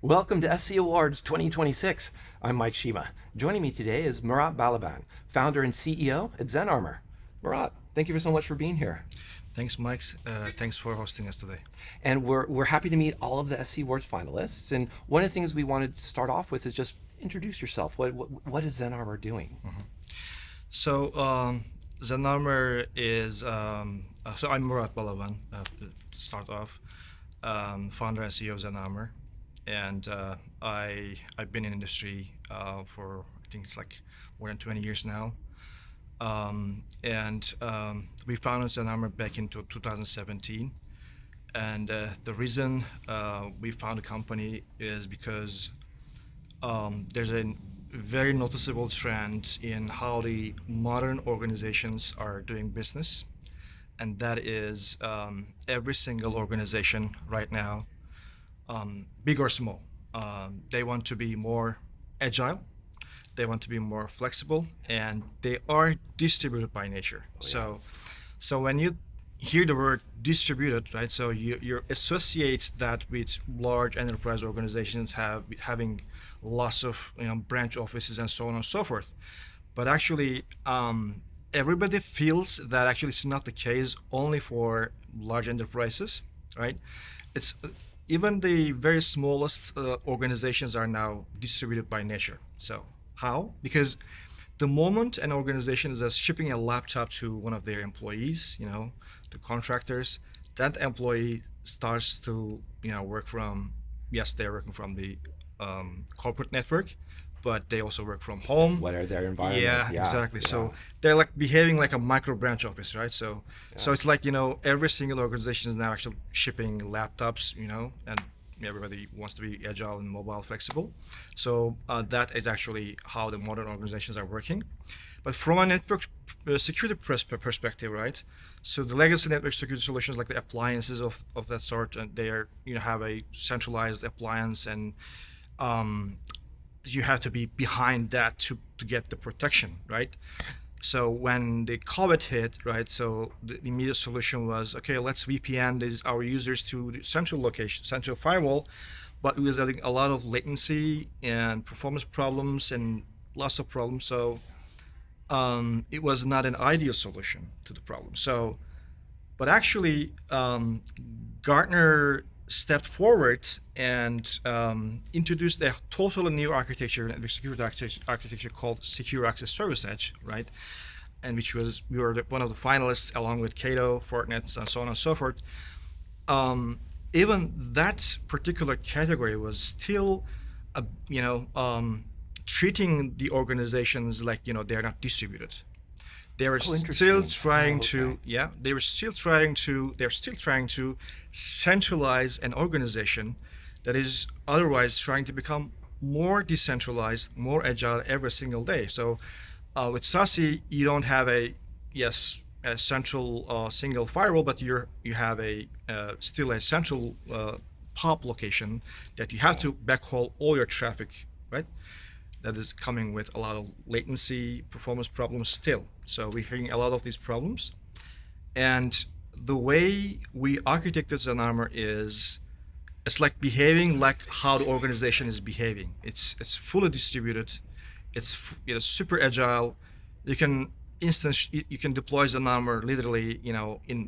Welcome to SC Awards 2026. I'm Mike Shema. Joining me today is Murat Balaban, founder and CEO at Zenarmor. Murat, thank you so much for being here. Thanks, Mike. Thanks for hosting us today. And we're happy to meet all of the SC Awards finalists. And one of the things we wanted to start off with is just introduce yourself. What is Zenarmor doing? So, Zenarmor is, so I'm Murat Balaban, to start off, founder and CEO of Zenarmor. And I've been in industry for, I think it's like more than 20 years now. We founded Zenarmor back in 2017. And the reason we found the company is because there's a very noticeable trend in how the modern organizations are doing business. And that is every single organization right now, big or small, they want to be more agile, they want to be more flexible, and they are distributed by nature. So when you hear the word distributed, right? So you associate that with large enterprise organizations having lots of branch offices and so on and so forth. But actually, everybody feels that actually it's not the case only for large enterprises, right? It's even the very smallest organizations are now distributed by nature. So how? Because the moment an organization is shipping a laptop to one of their employees, the contractors, that employee starts to work from, yes, they're working from the corporate network, but they also work from home. What are their environments? Yeah, exactly. Yeah. So they're like behaving like a micro branch office, right? So it's like, every single organization is now actually shipping laptops, and everybody wants to be agile and mobile, flexible. So that is actually how the modern organizations are working. But from a network security perspective, right? So the legacy network security solutions, like the appliances of that sort, and they are have a centralized appliance, and you have to be behind that to get the protection, right? So when the COVID hit, right? So the immediate solution was, okay, let's VPN our users to the central location, central firewall, but it was having a lot of latency and performance problems and lots of problems. So it was not an ideal solution to the problem. So, but actually, Gartner stepped forward and introduced a totally new architecture, network security architecture called Secure Access Service Edge, right? And we were one of the finalists along with Cato, Fortinet, and so on and so forth. Even that particular category was still, treating the organizations like they're not distributed. They were still trying to, they're still trying to centralize an organization that is otherwise trying to become more decentralized, more agile every single day. So with SASE, you don't have a central single firewall, but you have still a central POP location that you have to backhaul all your traffic, right? That is coming with a lot of latency, performance problems still. So we're hearing a lot of these problems. And the way we architected Zenarmor is, it's like behaving like how the organization is behaving. It's fully distributed. It's super agile. You can deploy Zenarmor literally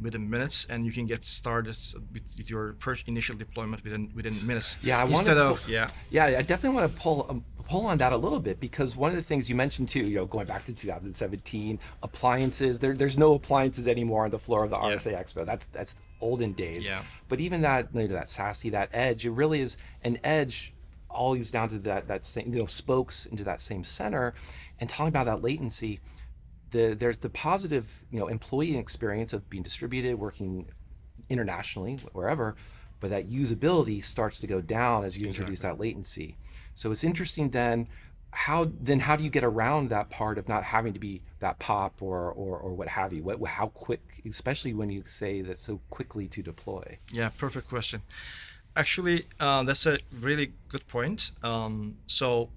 within minutes, and you can get started with your first initial deployment within minutes. Yeah, I definitely want to pull on that a little bit, because one of the things you mentioned too, going back to 2017, appliances. There's no appliances anymore on the floor of the RSA Expo. That's olden days. Yeah. But even that SASE, that edge, it really is an edge, always down to that same spokes into that same center. And talking about that latency, there's the positive employee experience of being distributed, working internationally, wherever, but that usability starts to go down as you introduce that latency. So it's interesting then, how do you get around that part of not having to be that POP or what have you? How quick, especially when you say that so quickly to deploy? Yeah, perfect question. Actually, that's a really good point. So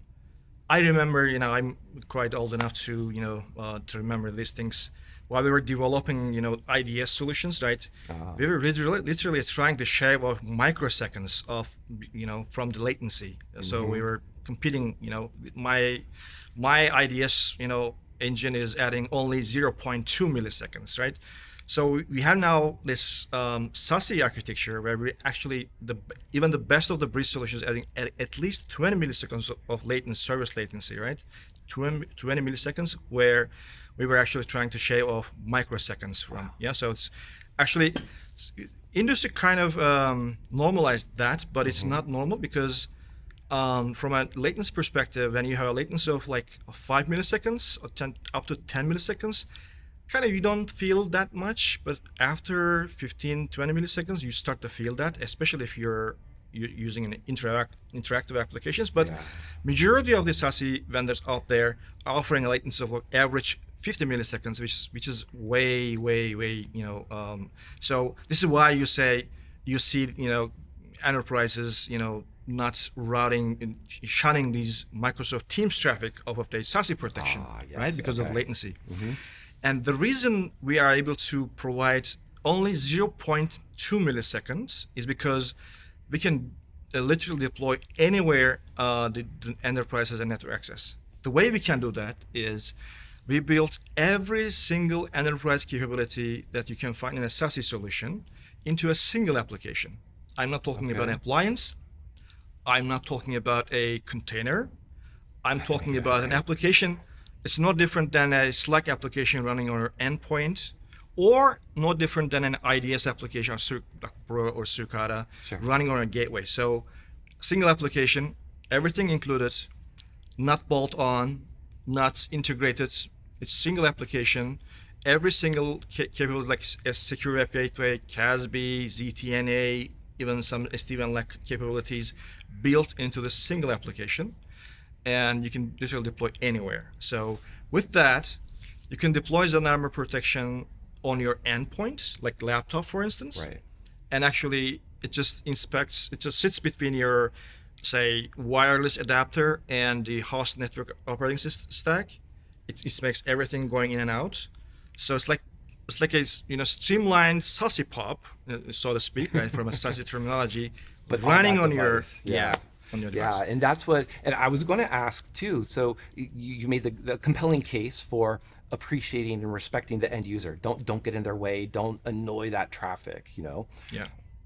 I remember, I'm quite old enough to remember these things. while we were developing, IDS solutions, right? We were literally trying to shave off microseconds of, from the latency. So we were competing, my IDS, engine is adding only 0.2 milliseconds, right? So we have now this SASE architecture where we actually, even the best of the breed solutions adding at least 20 milliseconds of latent service latency, right? 20 milliseconds, where we were actually trying to shave off microseconds from. Wow. Yeah, so it's actually, industry kind of normalized that, but it's not normal because from a latency perspective, when you have a latency of like 5 milliseconds or up to 10 milliseconds, kind of you don't feel that much, but after 15, 20 milliseconds, you start to feel that, especially if you're using an interactive applications. But majority of the SASE vendors out there are offering a latency of average 50 milliseconds, which is way, so this is why you see, enterprises, not routing and shunning these Microsoft Teams traffic off of their SASE protection, right? Because of latency. And the reason we are able to provide only 0.2 milliseconds is because we can literally deploy anywhere the enterprise has a network access. The way we can do that is we built every single enterprise capability that you can find in a SASE solution into a single application. I'm not talking about an appliance. I'm not talking about a container. I'm talking about an application. It's no different than a Slack application running on an endpoint, or no different than an IDS application or Cicada running on a gateway. So single application, everything included, not bolt on, not integrated. It's single application. Every single capability, like a secure web gateway, CASB, ZTNA, even some SD-WAN-like capabilities built into the single application. And you can literally deploy anywhere. So with that, you can deploy Zenarmor protection on your endpoint, like laptop, for instance. Right. And actually, it just sits between your, say, wireless adapter and the host network operating stack. It makes everything going in and out. So it's like a streamlined SASE pop, so to speak, right, from a SASE terminology, but running on device. your on your device. Yeah, and that's what, and I was going to ask too. So you made the compelling case for appreciating and respecting the end user. Don't get in their way. Don't annoy that traffic. Yeah.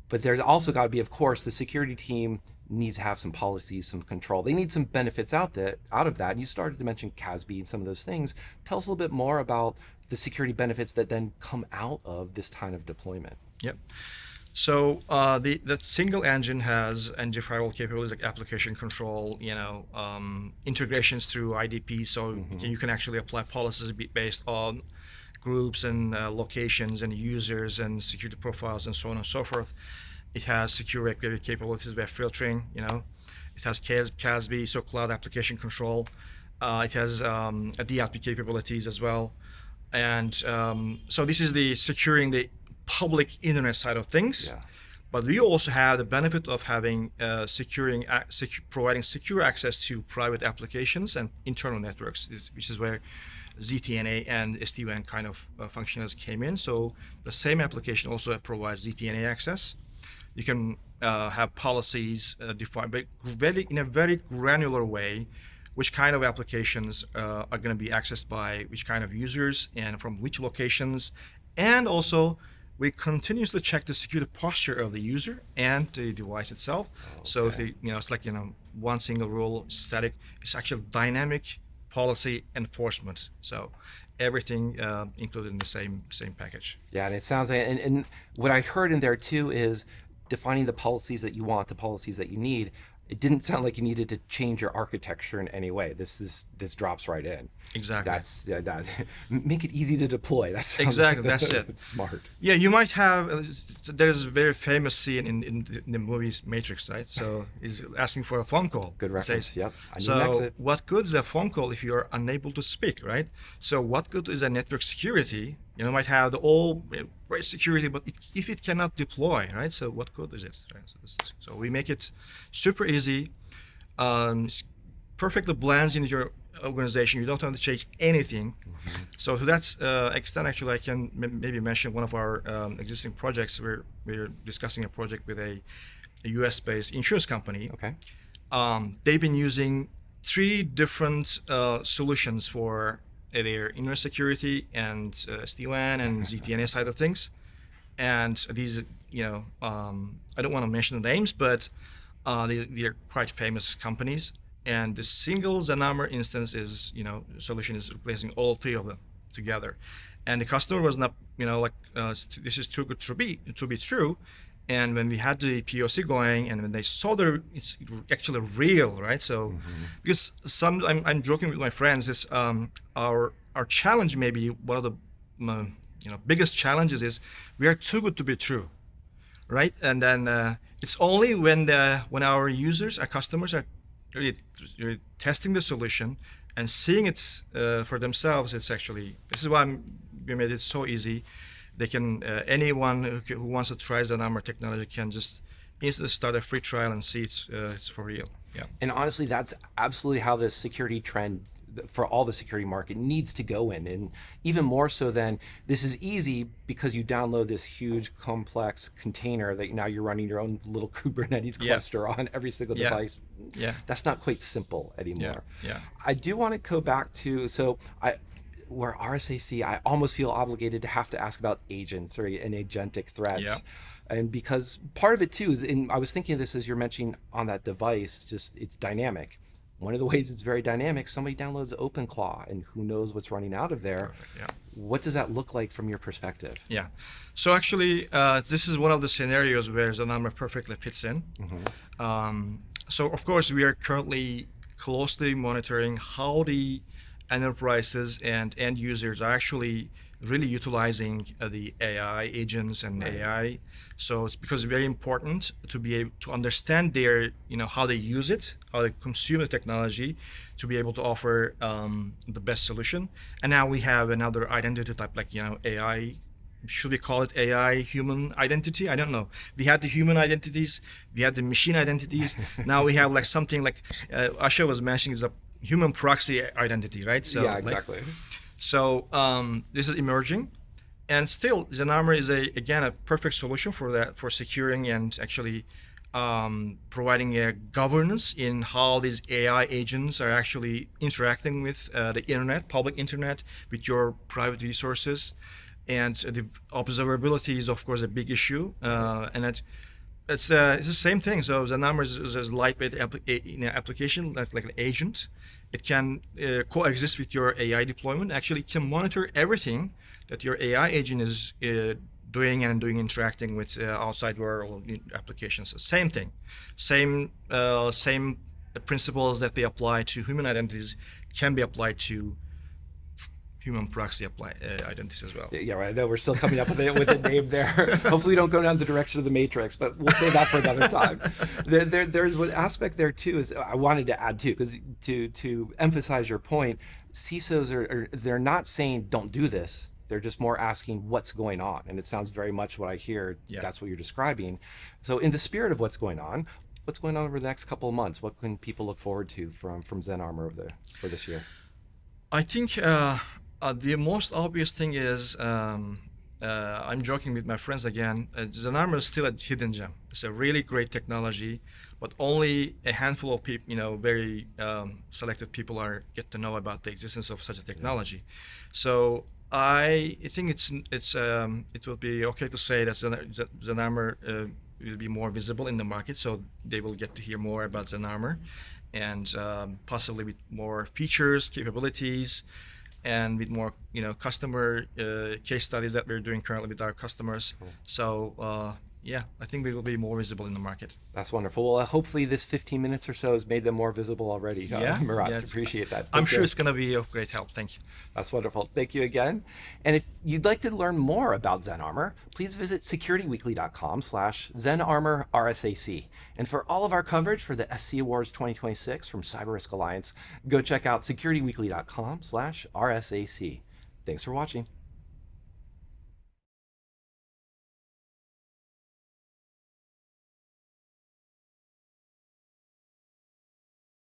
But there's also got to be, of course, the security team needs to have some policies, some control. They need some benefits out of that. And you started to mention CASB and some of those things. Tell us a little bit more about the security benefits that then come out of this kind of deployment. Yep. So that single engine has NG firewall capabilities like application control, integrations through IDP. So you can actually apply policies based on groups and locations and users and security profiles and so on and so forth. It has secure web capabilities, web filtering. It has CASB, so cloud application control. It has DLP capabilities as well. And so this is the securing the public internet side of things. Yeah. But we also have the benefit of having providing secure access to private applications and internal networks, which is where ZTNA and SD-WAN kind of functionalities came in. So the same application also provides ZTNA access. You can have policies defined in a very granular way, which kind of applications are going to be accessed by which kind of users and from which locations. And also, we continuously check the security posture of the user and the device itself. Okay. So if it's like one single rule, static. It's actually dynamic policy enforcement. So everything included in the same package. Yeah, and it sounds like, and what I heard in there too is defining the policies that you want, the policies that you need. It didn't sound like you needed to change your architecture in any way. This drops right in. Exactly. Make it easy to deploy. That's it. It's smart. Yeah, you might have. There's a very famous scene in the movie's Matrix, right? So he's asking for a phone call. Good reference. Says, yep. I need so an exit. what good is a phone call if you're unable to speak, right? So what good is a network security? You might have the all great security, but if it cannot deploy, right? So what good is it? Right? So we make it super easy. Perfectly blends into your organization. You don't have to change anything. So to that extent, actually, I can maybe mention one of our existing projects. We're discussing a project with a US-based insurance company. Okay. They've been using 3 different solutions for their inner security and SD-WAN and ZTNA side of things. And these, I don't want to mention the names, but they're quite famous companies. And the single Zenarmor instance solution is replacing all 3 of them together. And the customer was not, this is too good to be true. And when we had the POC going, and when they saw it's actually real, right? So, because I'm joking with my friends, is our challenge, maybe one of the biggest challenges is we are too good to be true, right? And then it's only when our users, our customers are really testing the solution and seeing it for themselves. This is why we made it so easy. They can, anyone who wants to try Zenarmor technology can just instantly start a free trial and see it's for real. Yeah. And honestly, that's absolutely how this security trend for all the security market needs to go in. And even more so than this is easy because you download this huge complex container that now you're running your own little Kubernetes cluster on every single device. Yeah. That's not quite simple anymore. Yeah. I do want to go back to, where RSAC, I almost feel obligated to have to ask about agents or and agentic threats. Yeah. And because part of it too is, I was thinking of this as you're mentioning on that device, just it's dynamic. One of the ways it's very dynamic, somebody downloads OpenClaw and who knows what's running out of there. Perfect, yeah. What does that look like from your perspective? Yeah. So actually, this is one of the scenarios where Zenarmor perfectly fits in. So of course, we are currently closely monitoring how the enterprises and end users are actually really utilizing the AI agents and AI. So it's because it's very important to be able to understand their, how they use it, how they consume the technology, to be able to offer the best solution. And now we have another identity type, like AI. Should we call it AI human identity? I don't know. We had the human identities, we had the machine identities. Now we have like something like Asha was mentioning is a human proxy identity, right? So yeah, exactly. This is emerging, and still Zenarmor is a perfect solution for that, for securing and actually providing a governance in how these AI agents are actually interacting with the internet, public internet, with your private resources. And the observability is of course a big issue, and it's the same thing. So Zenarmor is a lightweight application, like an agent. It can coexist with your AI deployment. Actually, it can monitor everything that your AI agent is doing and interacting with outside world applications. So same thing, same principles that they apply to human identities can be applied to human proxy identities as well. Yeah, right. I know we're still coming up with a name there. Hopefully we don't go down the direction of the Matrix, but we'll save that for another time. There's one aspect there too, is I wanted to add too, because to emphasize your point, CISOs they're not saying don't do this. They're just more asking what's going on. And it sounds very much what I hear, that's what you're describing. So in the spirit of what's going on over the next couple of months? What can people look forward to from Zenarmor for this year? I think the most obvious thing is, I'm joking with my friends again, Zenarmor is still a hidden gem. It's a really great technology, but only a handful of people, very selected people get to know about the existence of such a technology. So I think it will be okay to say that Zenarmor will be more visible in the market, so they will get to hear more about Zenarmor, and possibly with more features, capabilities, and with more customer case studies that we're doing currently with our customers. Cool. So I think we will be more visible in the market. That's wonderful. Well, hopefully this 15 minutes or so has made them more visible already. Murat, appreciate that. I'm sure it's going to be of great help. Thank you. That's wonderful. Thank you again. And if you'd like to learn more about Zenarmor, please visit securityweekly.com/ZenarmorRSAC. And for all of our coverage for the SC Awards 2026 from Cyber Risk Alliance, go check out securityweekly.com/RSAC. Thanks for watching.